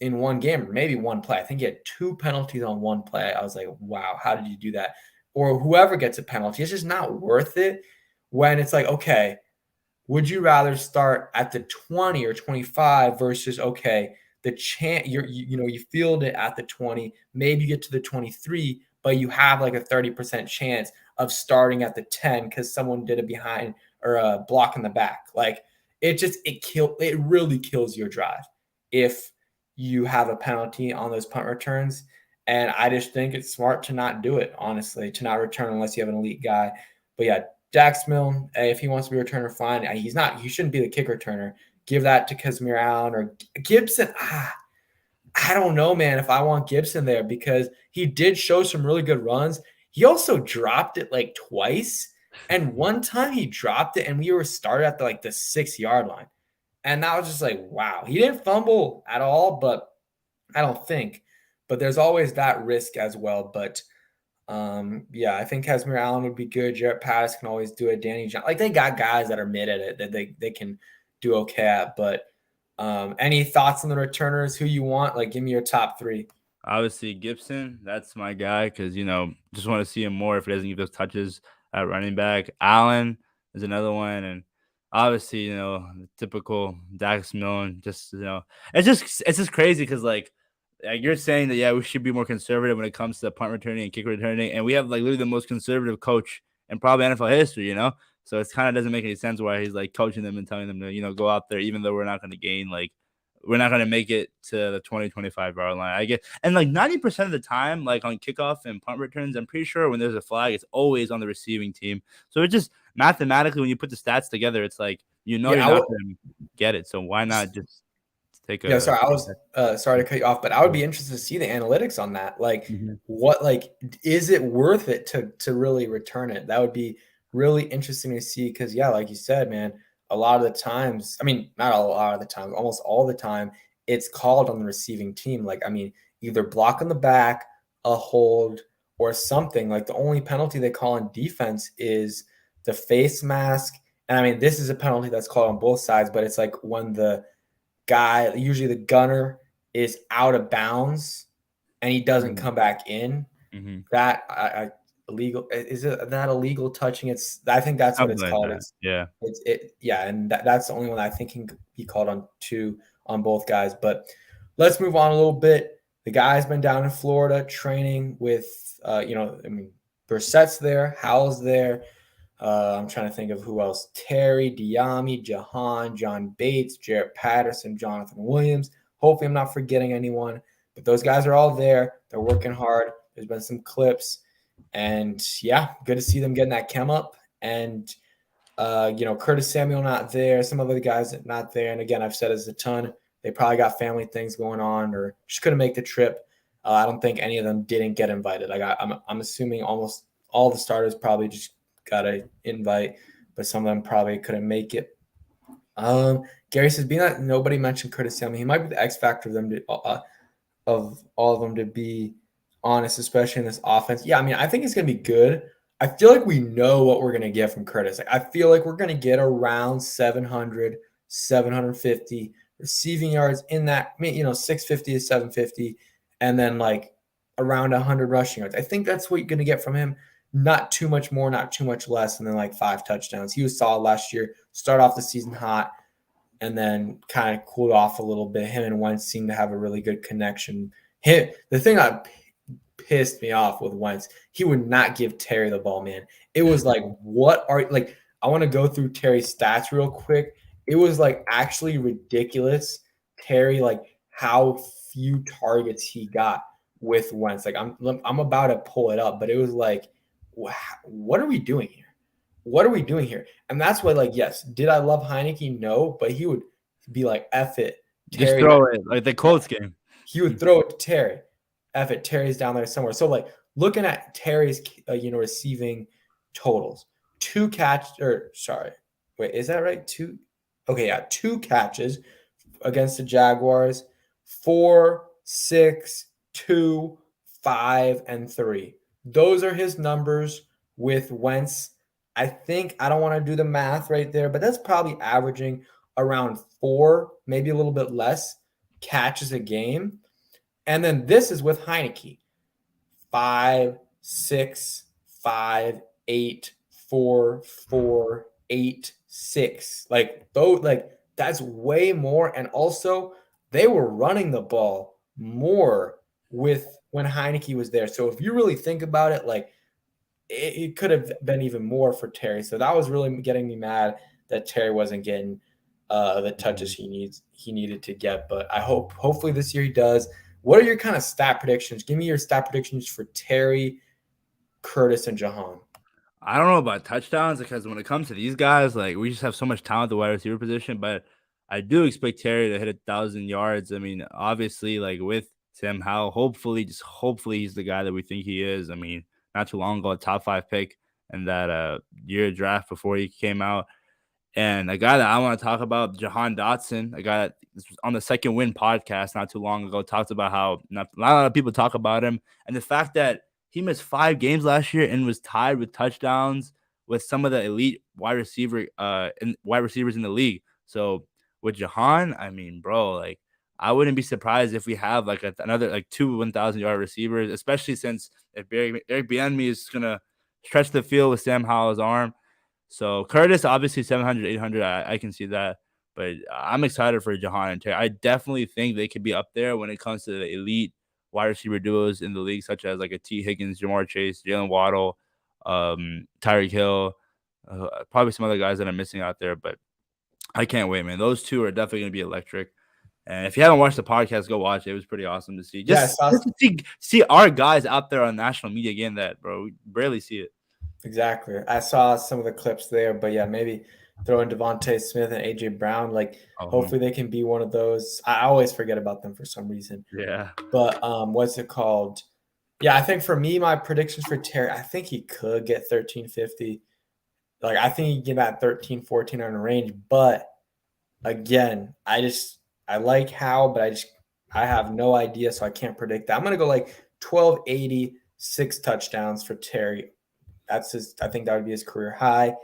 in one game, or maybe one play. I think he had 2 penalties on one play. I was like, wow, how did you do that? Or whoever gets a penalty, it's just not worth it when it's like, okay, would you rather start at the 20 or 25 versus, okay, the chance you field it at the 20, maybe you get to the 23, but you have like a 30% chance of starting at the 10 because someone did a behind or a block in the back. Like it really kills your drive if you have a penalty on those punt returns. And I just think it's smart to not do it, honestly, to not return unless you have an elite guy. But yeah, Dax Milne, if he wants to be a returner, fine. He's not. He shouldn't be the kick returner. Give that to Casimir Allen or Gibson. I don't know, man, if I want Gibson there, because he did show some really good runs. He also dropped it like twice, and one time he dropped it, and we were started at the 6 yard line, and that was just like, wow. He didn't fumble at all, but I don't think. But there's always that risk as well. But yeah, I think Casimir Allen would be good. Jarrett Pattis can always do it. Danny John, like they got guys that are mid at it that they can do okay at. But any thoughts on the returners? Who you want? Like, give me your top three. Obviously, Gibson, that's my guy because, just want to see him more if he doesn't give those touches at running back. Allen is another one. And obviously, the typical Dax Milne, it's just crazy because, like you're saying that, yeah, we should be more conservative when it comes to punt returning and kick returning. And we have, like, literally the most conservative coach in probably NFL history. So it kind of doesn't make any sense why he's, like, coaching them and telling them to, go out there, even though we're not going to gain, like, we're not gonna make it to the 2025 yard line. I get, and like 90% of the time, like on kickoff and punt returns, I'm pretty sure when there's a flag, it's always on the receiving team. So it just mathematically, when you put the stats together, it's like you're Yeah, I not would. gonna get it. So why not just take Yeah, a sorry, I was sorry to cut you off, but I would be interested to see the analytics on that. Like, Mhm. what, like, is it worth it to really return it? That would be really interesting to see because, yeah, like you said, man, a lot of the times, I mean, not a lot of the time, almost all the time, it's called on the receiving team. Like, I mean, either block on the back, a hold, or something. Like, the only penalty they call on defense is the face mask. And I mean, this is a penalty that's called on both sides, but it's like when the guy, usually the gunner, is out of bounds and he doesn't Mhm. come back in. Mhm. That I illegal is it not illegal touching? It's I think that's what Something it's like called. that. Yeah. It's it yeah, and that's the only one I think can be called on two on both guys. But let's move on a little bit. The guy's been down in Florida training with I mean Brissett's there, Howell's there. I'm trying to think of who else. Terry, Diami, Jahan, John Bates, Jarrett Patterson, Jonathan Williams. Hopefully, I'm not forgetting anyone. But those guys are all there. They're working hard. There's been some clips. And yeah, good to see them getting that chem up. And, Curtis Samuel not there. Some other guys not there. And again, I've said this a ton. They probably got family things going on or just couldn't make the trip. I don't think any of them didn't get invited. I'm assuming almost all the starters probably just got an invite, but some of them probably couldn't make it. Gary says, being that nobody mentioned Curtis Samuel, he might be the X factor of all of them, to be honest, especially in this offense. Yeah, I mean, I think it's gonna be good. I feel like we know what we're gonna get from Curtis. Like, I feel like we're gonna get around 700, 750 receiving yards in that, 650 to 750, and then like around 100 rushing yards. I think that's what you're gonna get from him. Not too much more, not too much less, and then like 5 touchdowns. He was solid last year. Start off the season hot and then kind of cooled off a little bit. Him and Wentz seemed to have a really good connection. The thing that pissed me off with Wentz, he would not give Terry the ball, man. It was like, what are like? I want to go through Terry's stats real quick. It was like actually ridiculous. Terry, like how few targets he got with Wentz. Like I'm about to pull it up, but it was like, what are we doing here? What are we doing here? And that's why, like, yes, did I love Heineke? No, but he would be like, F it, Just Terry. throw it like the Yeah, Colts game. he would throw it to Terry. F it, Terry's down there somewhere. So, like, looking at Terry's, receiving totals, wait, is that right? Okay, yeah, 2 catches against the Jaguars, 4, 6, 2, 5, and 3. Those are his numbers with Wentz. I think I don't want to do the math right there, but that's probably averaging around 4, maybe a little bit less catches a game. And then this is with Heineke. 5, 6, 5, 8, 4, 4, 8, 6. Like those, like that's way more. And also, they were running the ball more with when Heineke was there. So if you really think about it, like it could have been even more for Terry. So that was really getting me mad that Terry wasn't getting the touches he needed to get. But hopefully this year he does. What are your kind of stat predictions? Give me your stat predictions for Terry, Curtis, and Jahan. I don't know about touchdowns because when it comes to these guys, like we just have so much talent at the wide receiver position. But I do expect Terry to hit 1,000 yards. I mean, obviously, like with Sam Howell, hopefully he's the guy that we think he is. I mean, not too long ago, a top 5 pick in that year draft before he came out. And a guy that I want to talk about, Jahan Dotson, a guy that was on the Second Win podcast not too long ago, talked about how not a lot of people talk about him. And the fact that he missed 5 games last year and was tied with touchdowns with some of the elite wide receivers in the league. So with Jahan, I mean, bro, like I wouldn't be surprised if we have like another like 2 1,000 yard receivers, especially since if Eric Bieniemy is gonna stretch the field with Sam Howell's arm. So Curtis, obviously 700, 800, I can see that. But I'm excited for Jahan and Terry. I definitely think they could be up there when it comes to the elite wide receiver duos in the league, such as like a T. Higgins, Jamar Chase, Jalen Waddle, Tyreek Hill, probably some other guys that I'm missing out there. But I can't wait, man. Those two are definitely going to be electric. And if you haven't watched the podcast, go watch it. It was pretty awesome to see. Yeah, I Just, saw just to see our guys out there on national media getting that, bro. We barely see it. exactly. I saw some of the clips there, but yeah, maybe throw in Devontae Smith and AJ Brown. Like, Oh, hopefully they can be one of those. I always forget about them for some reason. yeah. But what's it called? Yeah, I think for me, my predictions for Terry, I think he could get 1350. Like, I think he can get that 13, 14 on the range. But again, I like how, but I have no idea, so I can't predict that. I'm gonna go like 1280, 6 touchdowns for Terry. I think that would be his career high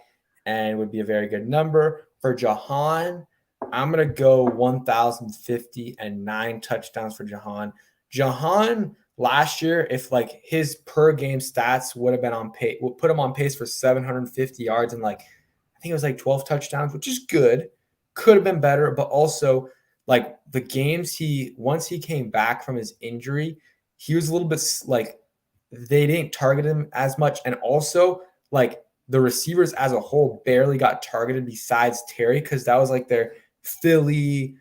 and would be a very good number. For Jahan, I'm going to go 1,050 and 9 touchdowns for Jahan. Jahan last year, if like his per game stats would have been on pace, would put him on pace for 750 yards and like, I think it was like 12 touchdowns, which is good. Could have been better, but also like the games once he came back from his injury, he was a little bit like they didn't target him as much. And also, like the receivers as a whole barely got targeted besides Terry because that was like their Philly,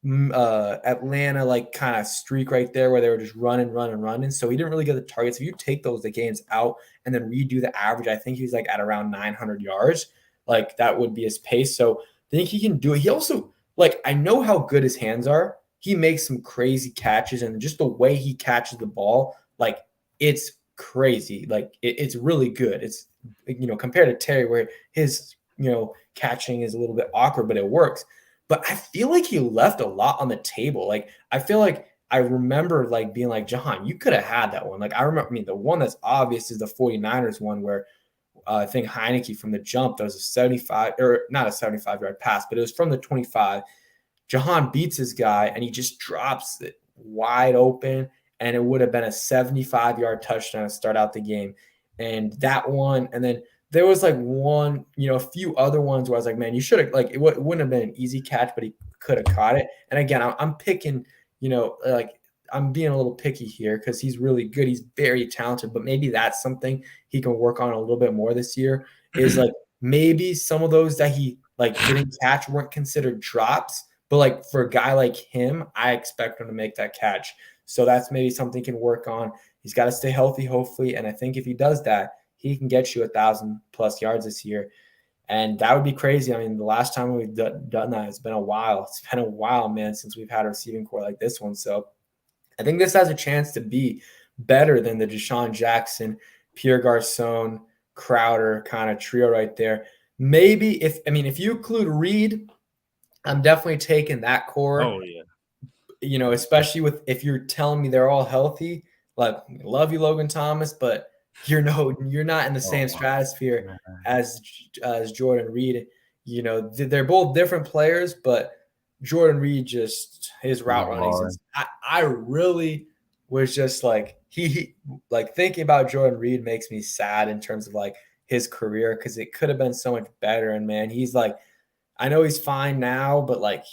Atlanta, like kind of streak right there where they were just running. So he didn't really get the targets. If you take the games out and then redo the average, I think he's like at around 900 yards. Like that would be his pace. So I think he can do it. He also, like, I know how good his hands are. He makes some crazy catches and just the way he catches the ball, like it's crazy. Like it's really good. It's, compared to Terry where his, catching is a little bit awkward, but it works. But I feel like he left a lot on the table. Like I feel like I remember like being like, Jahan, you could have had that one. Like I remember, the one that's obvious is the 49ers one where I think Heineke from the jump, there was a 75 or not a 75-yard pass, but it was from the 25. Jahan beats his guy and he just drops it wide open. And it would have been a 75-yard touchdown to start out the game. And that one, and then there was like one, a few other ones where I was like, man, you should have, like, it wouldn't have been an easy catch, but he could have caught it. And again, I'm picking, like I'm being a little picky here because he's really good. He's very talented, but maybe that's something he can work on a little bit more this year is like maybe some of those that he like didn't catch weren't considered drops. But like for a guy like him, I expect him to make that catch. So that's maybe something he can work on. He's got to stay healthy, hopefully. And I think if he does that, he can get you 1,000+ yards this year. And that would be crazy. I mean, the last time we've done that, it's been a while. It's been a while, man, since we've had a receiving core like this one. So I think this has a chance to be better than the Deshaun Jackson, Pierre Garcon, Crowder kind of trio right there. Maybe if you include Reed, I'm definitely taking that core. Oh yeah. Especially if you're telling me they're all healthy. Like, love you, Logan Thomas, but you're not in the same Oh stratosphere man. as Jordan Reed. They're both different players, but Jordan Reed just his route running. I really was just like he like thinking about Jordan Reed makes me sad in terms of like his career because it could have been so much better. And man, he's like, I know he's fine now, but like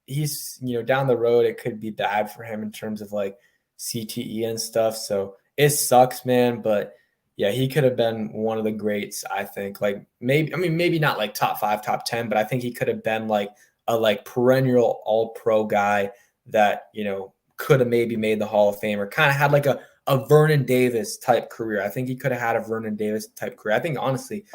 he's down the road it could be bad for him in terms of like CTE and stuff. So it sucks, man. But yeah, he could have been one of the greats. I think like maybe not like top 5, top 10, but I think he could have been like a like perennial all pro guy that could have maybe made the Hall of Fame or kind of had like a Vernon Davis type career. I think he could have had a Vernon Davis type career. I think honestly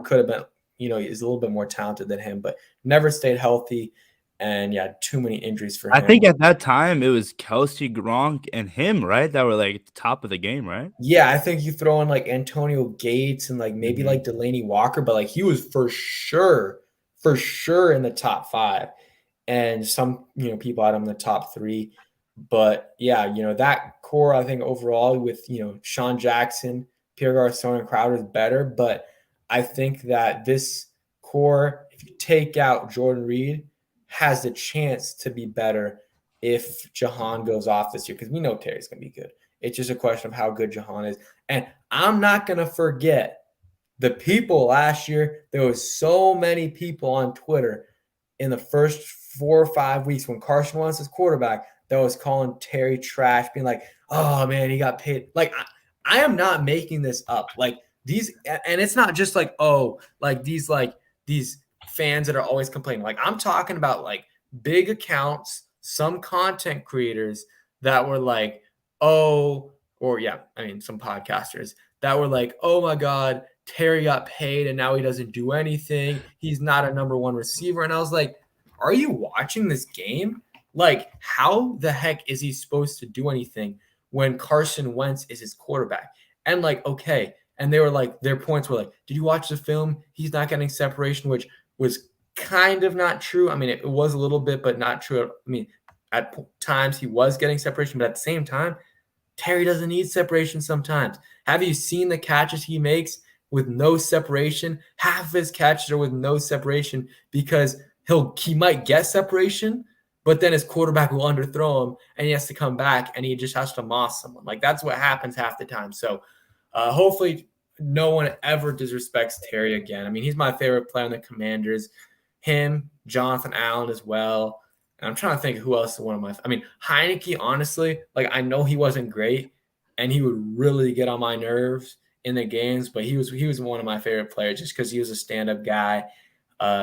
could have been he's a little bit more talented than him, but never stayed healthy. And yeah, too many injuries for I him. think at that time it was Kelsey, Gronk, and him, right? That were like at the top of the game, right? Yeah, I think you throw in like Antonio Gates and like maybe like Delaney Walker, but like he was for sure in the top 5. And some, people had him in the top 3. But yeah, that core, I think overall with, Sean Jackson, Pierre Garcon, and Crowder is better. But I think that this core, if you take out Jordan Reed, has the chance to be better if Jahan goes off this year because we know Terry's going to be good. It's just a question of how good Jahan is. And I'm not going to forget the people last year. There was so many people on Twitter in the first 4 or 5 weeks when Carson Wentz was quarterback that was calling Terry trash, being like, oh, man, he got paid. Like, I am not making this up. Like, these – and it's not just like, oh, like these fans that are always complaining. Like, I'm talking about, like, big accounts, some content creators that were like, oh, or yeah, I mean, some podcasters that were like, oh my God, Terry got paid and now he doesn't do anything. He's not a number one receiver. And I was like, are you watching this game? Like, how the heck is he supposed to do anything when Carson Wentz is his quarterback? And like, okay. And they were like, their points were like, did you watch the film? He's not getting separation, which was kind of not true. I mean, it was a little bit, but not true. I mean, at times he was getting separation, but at the same time, Terry doesn't need separation sometimes. Have you seen the catches he makes with no separation? Half of his catches are with no separation because he might get separation, but then his quarterback will underthrow him and he has to come back and he just has to moss someone. Like that's what happens half the time. So hopefully no one ever disrespects Terry again. I mean, he's my favorite player on the Commanders. Him, Jonathan Allen as well. And I'm trying to think who else is one of my. I mean, Heineke, honestly, like I know he wasn't great, and he would really get on my nerves in the games, but he was one of my favorite players just because he was a stand-up guy,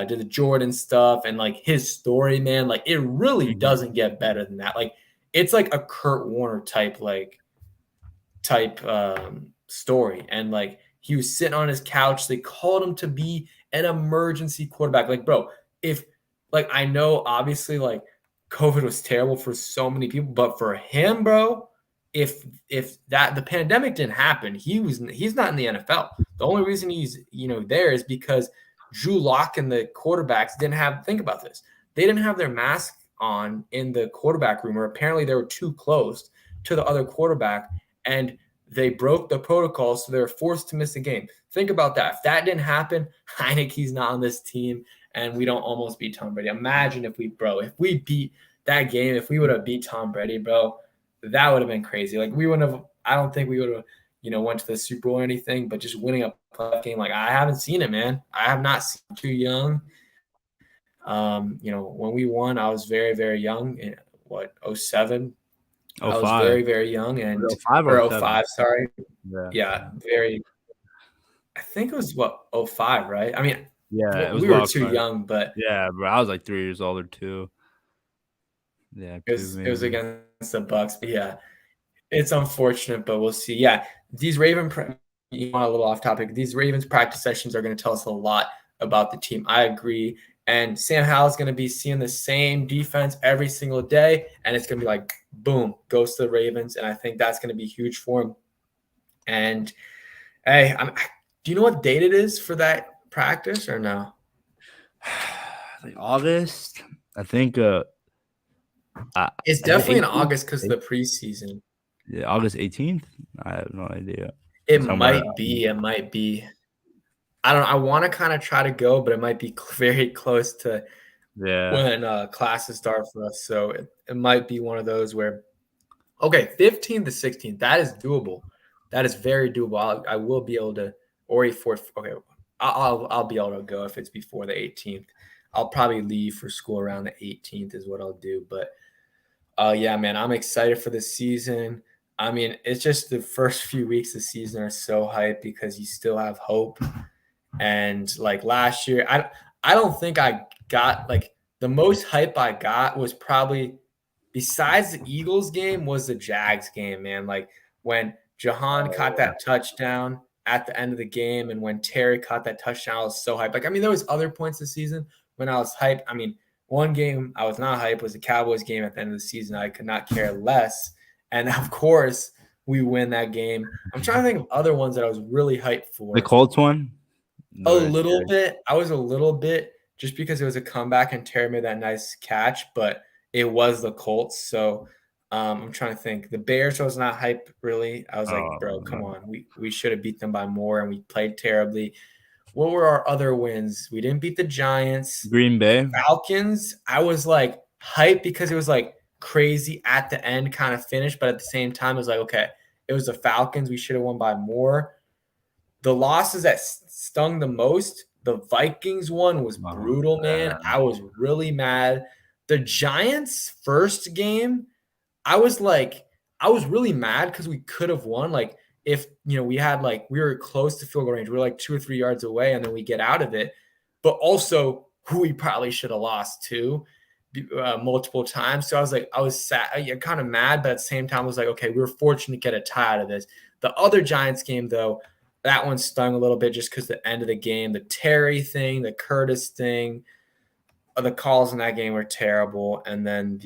did the Jordan stuff, and like his story, man, like it really doesn't get better than that. Like it's like a Kurt Warner type story, and like he was sitting on his couch. They called him to be an emergency quarterback. Like, bro, if like I know obviously like COVID was terrible for so many people, but for him, bro, if that the pandemic didn't happen, he's not in the NFL. The only reason he's there is because Drew Lock and the quarterbacks didn't have think about this. They didn't have their mask on in the quarterback room, or apparently they were too close to the other quarterback, and they broke the protocol, so they were forced to miss a game. Think about that. If that didn't happen, Heineke's not on this team, and we don't almost beat Tom Brady. Imagine if we beat that game, if we would have beat Tom Brady, bro, that would have been crazy. Like we wouldn't have. I don't think we would have, went to the Super Bowl or anything. But just winning a playoff game, like I haven't seen it, man. I have not seen it. Too young. When we won, I was very, very young. In, what, 07? I was very, very young, and 05 or 05, sorry. Yeah, very. I think it was what 05, right? I mean, yeah, we were too young, but yeah, bro, I was like 3 years old or 2. Yeah, it was against the Bucks, but yeah, it's unfortunate, but we'll see. Yeah, these you want a little off topic. These Ravens practice sessions are going to tell us a lot about the team. I agree. And Sam Howell's going to be seeing the same defense every single day, and it's going to be like, boom, goes to the Ravens, and I think that's going to be huge for him. And hey, do you know what date it is for that practice or no? Like August, I think. It's definitely in August because of the preseason. Yeah, August 18th. I have no idea. It might be. I don't know. I want to kind of try to go, but it might be very close to when classes start for us. So it might be one of those where, okay, 15th to 16th, that is doable. That is very doable. I will be able to, or okay, I'll be able to go if it's before the 18th. I'll probably leave for school around the 18th is what I'll do. But yeah, man, I'm excited for this season. I mean, it's just the first few weeks of the season are so hyped because you still have hope. And like last year, I don't think I got like the most hype I got was probably besides the Eagles game was the Jags game, man. Like when Jahan caught that touchdown at the end of the game, and when Terry caught that touchdown, I was so hyped. Like, I mean, there was other points this season when I was hyped. I mean, one game I was not hyped was the Cowboys game at the end of the season. I could not care less. And of course, we win that game. I'm trying to think of other ones that I was really hyped for. The Colts one? A little bit. I was a little bit just because it was a comeback and Terry made that nice catch, but it was the Colts. So I'm trying to think. The Bears was not hype really. I was like, bro, come on. We should have beat them by more, and we played terribly. What were our other wins? We didn't beat the Giants. Green Bay. Falcons. I was like hyped because it was like crazy at the end kind of finish, but at the same time, it was like, okay, it was the Falcons. We should have won by more. The losses that stung the most, the Vikings one was brutal, man. I was really mad. The Giants' first game, I was really mad because we could have won. Like, if we were close to field goal range, we were like 2 or 3 yards away, and then we get out of it. But also, who we probably should have lost to. multiple times. So I was sad, kind of mad, but at the same time, I was like, okay, we were fortunate to get a tie out of this. The other Giants game, though, that one stung a little bit just because the end of the game, the Terry thing, the Curtis thing, the calls in that game were terrible. And then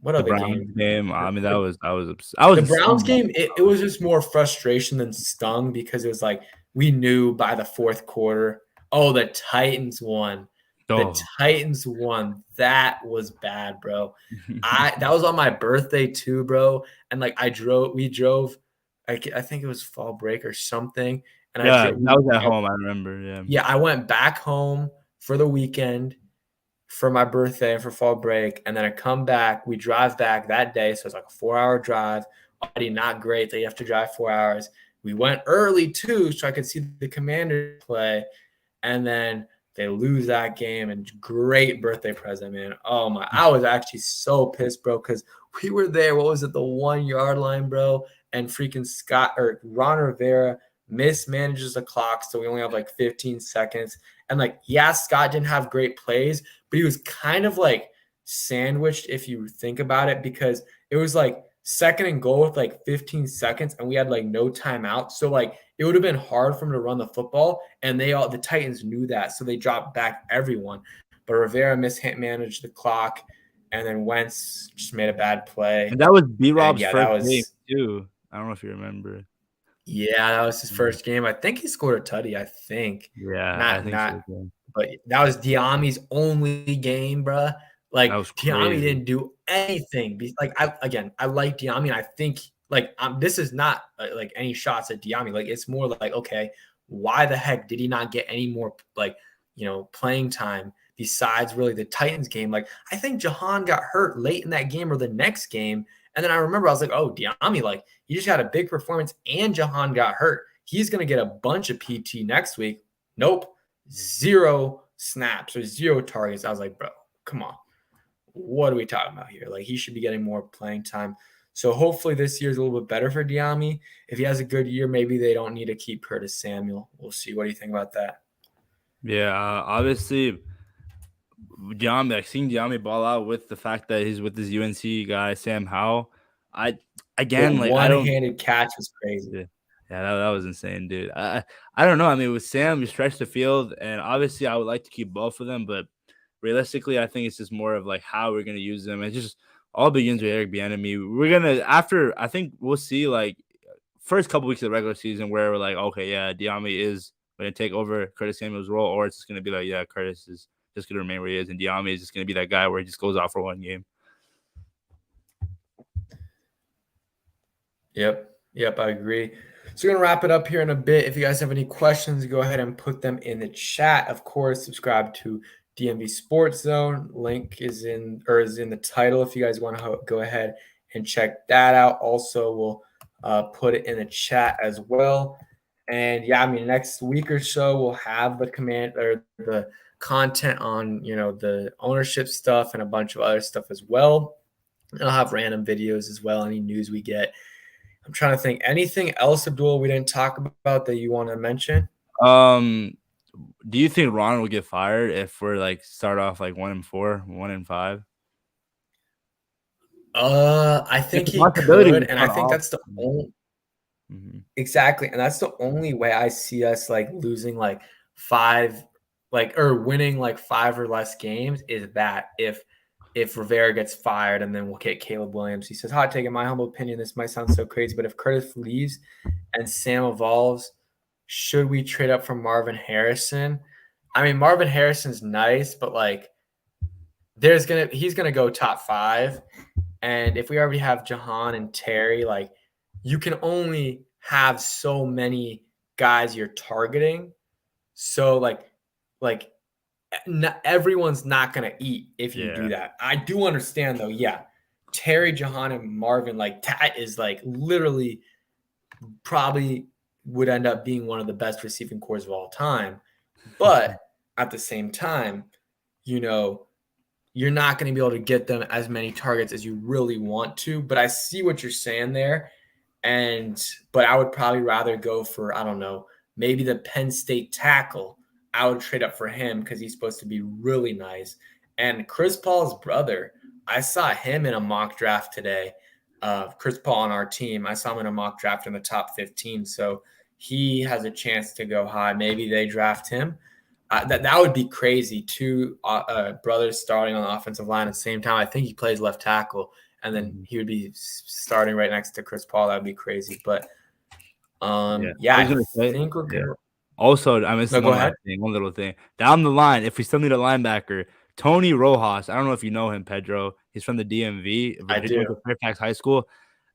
what The other Browns game? game, I mean, that The, was I was the Browns insane. game, it was just more frustration than stung because it was like we knew by the fourth quarter, oh, the Titans won. The Oh. Titans won. That was bad, bro. That was on my birthday too, bro. And like we drove, I think it was fall break or something. And I Yeah, drove, that was at home, I remember, yeah. yeah, I went back home for the weekend for my birthday and for fall break. And then I come back, we drive back that day. So it's like a 4-hour drive. Already not great that you have to drive 4 hours. We went early too, so I could see the Commanders play. And then they lose that game, and great birthday present, man. Oh my, I was actually so pissed, bro, because we were there. What was it, the 1 yard line, bro? And freaking Ron Rivera mismanages the clock, so we only have like 15 seconds. And like, yeah, Scott didn't have great plays, but he was kind of like sandwiched if you think about it, because it was like second and goal with like 15 seconds, and we had like no timeout. So like it would have been hard for him to run the football, and the Titans knew that, so they dropped back everyone. But Rivera mismanaged the clock, and then Wentz just made a bad play. And that was And B-Rob's yeah, that first game was too. I don't know if you remember. his Mhm. first game. I think he scored a tutty. I think Yeah, I not think so not, too. but that was Diami's only game, bruh. That Like was Diami crazy. didn't do anything. Like I like Diami, and I think like this is not like any shots at Diami. Like it's more like, okay, why the heck did he not get any more like playing time besides really the Titans game? Like I think Jahan got hurt late in that game or the next game, and then I remember I was like, oh, Diami, like he just had a big performance, and Jahan got hurt. He's gonna get a bunch of PT next week. Nope, 0 snaps or 0 targets. I was like, bro, come on. What are we talking about here? Like, he should be getting more playing time. So hopefully this year is a little bit better for Diami. If he has a good year, maybe they don't need to keep Curtis Samuel. We'll see. What do you think about that? Yeah, obviously, Diame, like seeing Diame ball out with the fact that he's with his UNC guy Sam Howell, I The again like I don't. one-handed catch was crazy. Yeah, yeah, that was insane, dude. I don't know. I mean, with Sam, you stretch the field, and obviously, I would like to keep both of them, but realistically, I think it's just more of like how we're gonna use them. It just all begins with Eric Bieniemy. We're gonna after I think we'll see like first couple weeks of the regular season where we're like, okay, yeah, Diame is gonna take over Curtis Samuel's role, or it's just gonna be like, yeah, Curtis is just gonna remain where he is, and Diame is just gonna be that guy where he just goes out for one game. Yep, I agree. So we're gonna wrap it up here in a bit. If you guys have any questions, go ahead and put them in the chat. Of course, subscribe to DMV Sports Zone. Link is in the title if you guys want to go ahead and check that out. Also, we'll put it in the chat as well. And yeah, I mean, next week or so we'll have the content on the ownership stuff and a bunch of other stuff as well. And I'll have random videos as well, any news we get. I'm trying to think. Anything else, Abdul, we didn't talk about that you want to mention? Um, do you think Ron will get fired if we're like start off like 1-4, 1-5? I It's think a he possibility could, we and I start think off. that's the only Mhm. exactly, and that's the only way I see us like losing like 5, like or winning like 5 or less games is that if Rivera gets fired and then we'll get Caleb Williams. He says, hot take, in my humble opinion, this might sound so crazy, but if Curtis leaves and Sam evolves, should we trade up for Marvin Harrison? I mean, Marvin Harrison's nice, but like he's gonna go top 5. And if we already have Jahan and Terry, like you can only have so many guys you're targeting. So like not, everyone's not gonna eat if you do Yeah. that. I do understand though. Yeah, Terry, Jahan, and Marvin, like that is like literally probably would end up being one of the best receiving cores of all time. But at the same time, you know, you're not going to be able to get them as many targets as you really want to. But I see what you're saying there. But I would probably rather go for, I don't know, maybe the Penn State tackle. I would trade up for him because he's supposed to be really nice. And Chris Paul's brother, I saw him in a mock draft today. Chris Paul on our team, I saw him in a mock draft in the top 15. So he has a chance to go high. Maybe they draft him. That would be crazy. Two brothers starting on the offensive line at the same time. I think he plays left tackle, and then Mhm. he would be starting right next to Chris Paul. That would be crazy. But I I was gonna say, think we're yeah. good. Also, I missed No, go one ahead. last thing, one little thing. Down the line, if we still need a linebacker, Tony Rojas. I don't know if you know him, Pedro. He's from the DMV, I Virginia, went do. to Fairfax High School.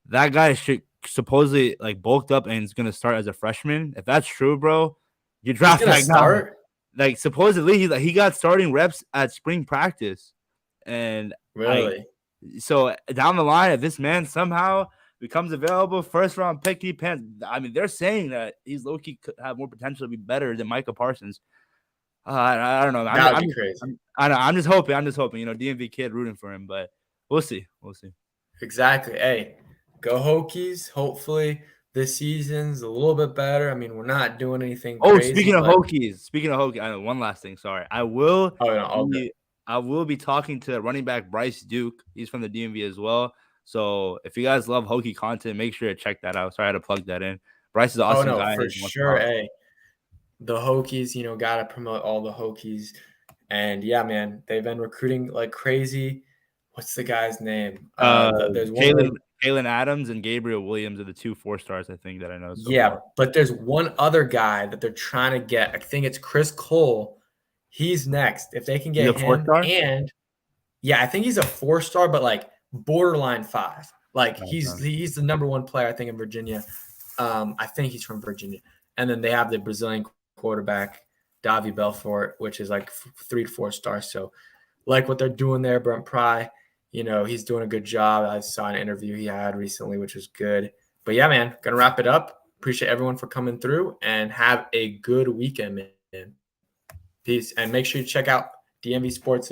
That guy should supposedly like bulked up and is gonna start as a freshman. If that's true, bro, you He's draft gonna that guy. start. Like supposedly he got starting reps at spring practice, and I Really? so down the line, if this man somehow becomes available, first round pick, he pants. I mean, they're saying that he's low key could have more potential to be better than Micah Parsons. I don't know. That would be crazy. I'm just hoping. I'm just hoping. You know, DMV kid rooting for him, but we'll see. We'll see. Exactly. Hey, go Hokies. Hopefully this season's a little bit better. I mean, we're not doing anything Oh, crazy, speaking of but Hokies, I know one last thing. Sorry, all good. I will be talking to running back Bryce Duke. He's from the DMV as well. So if you guys love Hokie content, make sure to check that out. Sorry, I had to plug that in. Bryce is an Oh awesome no, guy. for He's wants to sure. talk. Hey, the Hokies, gotta promote all the Hokies. And yeah, man, they've been recruiting like crazy. What's the guy's name? Uh, There's one Kalen, other. Kalen Adams and Gabriel Williams are the two 4 stars I think that I know so Yeah, far. but there's one other guy that they're trying to get. I think it's Chris Cole. He's next. If they can He's a get four him, star. and yeah, I think he's a 4-star, but like borderline 5. Like he's Okay. he's the number one player I think in Virginia. I think he's from Virginia. And then they have the Brazilian quarterback Davi Belfort, which is like 3 to 4 stars. So like what they're doing there, Brent Pry. He's doing a good job. I saw an interview he had recently, which was good. But yeah, man, gonna wrap it up. Appreciate everyone for coming through and have a good weekend, man. Peace. And make sure you check out DMV Sports Zone.